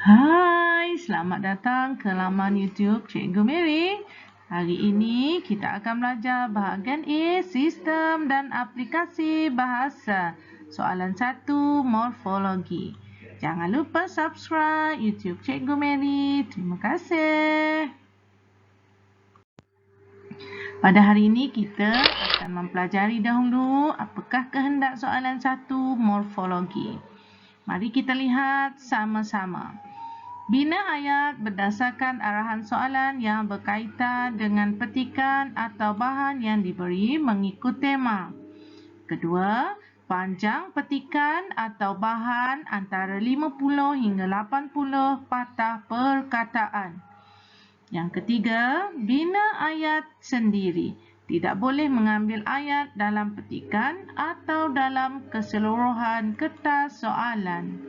Hai, selamat datang ke laman YouTube Cikgu Mary. Hari ini kita akan belajar bahagian A, Sistem dan Aplikasi Bahasa. Soalan 1, Morfologi. Jangan lupa subscribe YouTube Cikgu Mary. Terima kasih. Pada hari ini kita akan mempelajari dahulu apakah kehendak soalan 1, morfologi. Mari kita lihat sama-sama. Bina ayat berdasarkan arahan soalan yang berkaitan dengan petikan atau bahan yang diberi mengikut tema. Kedua, panjang petikan atau bahan antara 50 hingga 80 patah perkataan. Yang ketiga, bina ayat sendiri. Tidak boleh mengambil ayat dalam petikan atau dalam keseluruhan kertas soalan.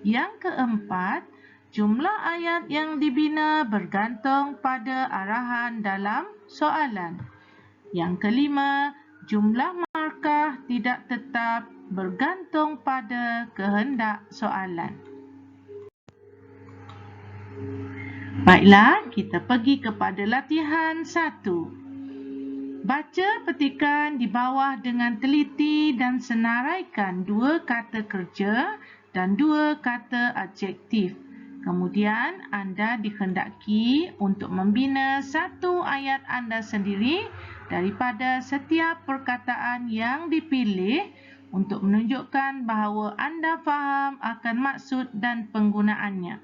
Yang keempat, jumlah ayat yang dibina bergantung pada arahan dalam soalan. Yang kelima, jumlah markah tidak tetap bergantung pada kehendak soalan. Baiklah, kita pergi kepada latihan 1. Baca petikan di bawah dengan teliti dan senaraikan 2 kata kerja dan 2 kata adjektif. Kemudian anda dikhendaki untuk membina satu ayat anda sendiri daripada setiap perkataan yang dipilih untuk menunjukkan bahawa anda faham akan maksud dan penggunaannya.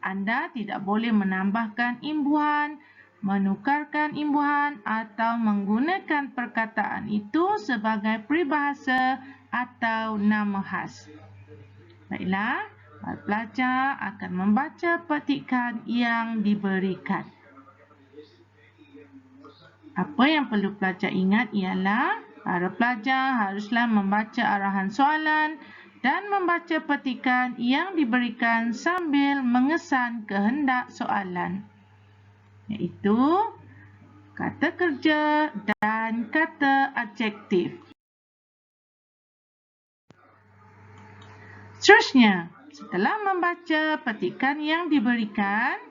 Anda tidak boleh menambahkan imbuhan, menukarkan imbuhan atau menggunakan perkataan itu sebagai peribahasa atau nama khas. Baiklah, para pelajar akan membaca petikan yang diberikan. Apa yang perlu pelajar ingat ialah para pelajar haruslah membaca arahan soalan dan membaca petikan yang diberikan sambil mengesan kehendak soalan, iaitu kata kerja dan kata adjektif. Seterusnya, setelah membaca petikan yang diberikan,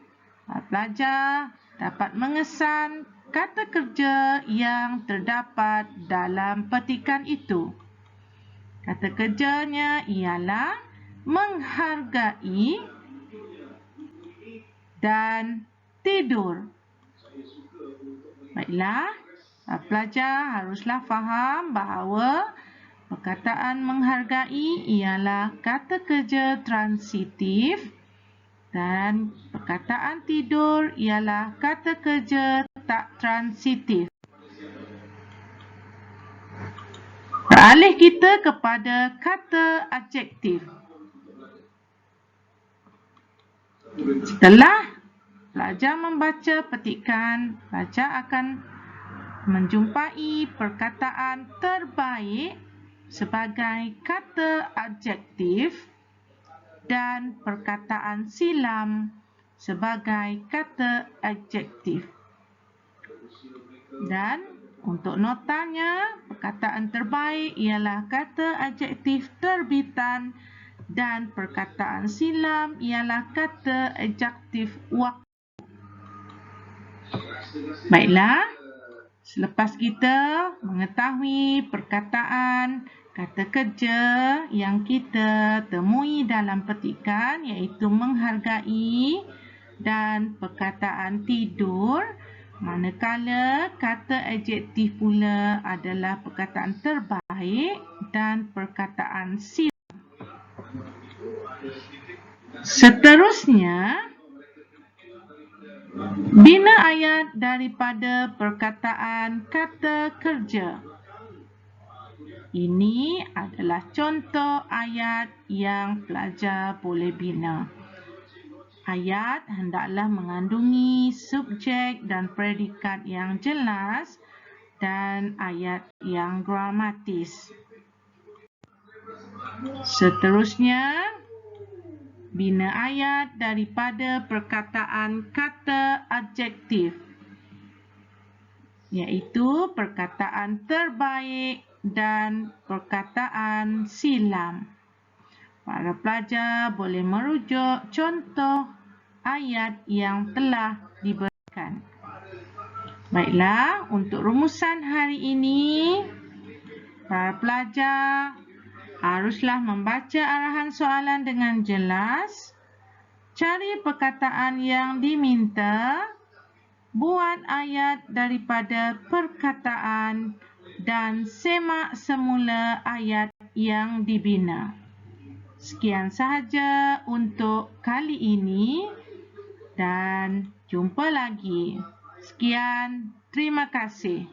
pelajar dapat mengesan kata kerja yang terdapat dalam petikan itu. Kata kerjanya ialah menghargai dan tidur. Baiklah, pelajar haruslah faham bahawa perkataan menghargai ialah kata kerja transitif dan perkataan tidur ialah kata kerja tak transitif. Beralih kita kepada kata adjektif. Setelah pelajar membaca petikan, pelajar akan menjumpai perkataan terbaik sebagai kata adjektif dan perkataan silam sebagai kata adjektif. Dan untuk notanya, perkataan terbaik ialah kata adjektif terbitan dan perkataan silam ialah kata adjektif waktu. Baiklah, selepas kita mengetahui perkataan kata kerja yang kita temui dalam petikan, iaitu menghargai dan perkataan tidur, manakala kata adjektif pula adalah perkataan terbaik dan perkataan silam. Seterusnya, bina ayat daripada perkataan kata kerja. Ini adalah contoh ayat yang pelajar boleh bina. Ayat hendaklah mengandungi subjek dan predikat yang jelas dan ayat yang gramatis. Seterusnya, bina ayat daripada perkataan kata adjektif, iaitu perkataan terbaik dan perkataan silam. Para pelajar boleh merujuk contoh ayat yang telah diberikan. Baiklah, untuk rumusan hari ini, para pelajar haruslah membaca arahan soalan dengan jelas, cari perkataan yang diminta, buat ayat daripada perkataan dan semak semula ayat yang dibina. Sekian sahaja untuk kali ini dan jumpa lagi. Sekian, terima kasih.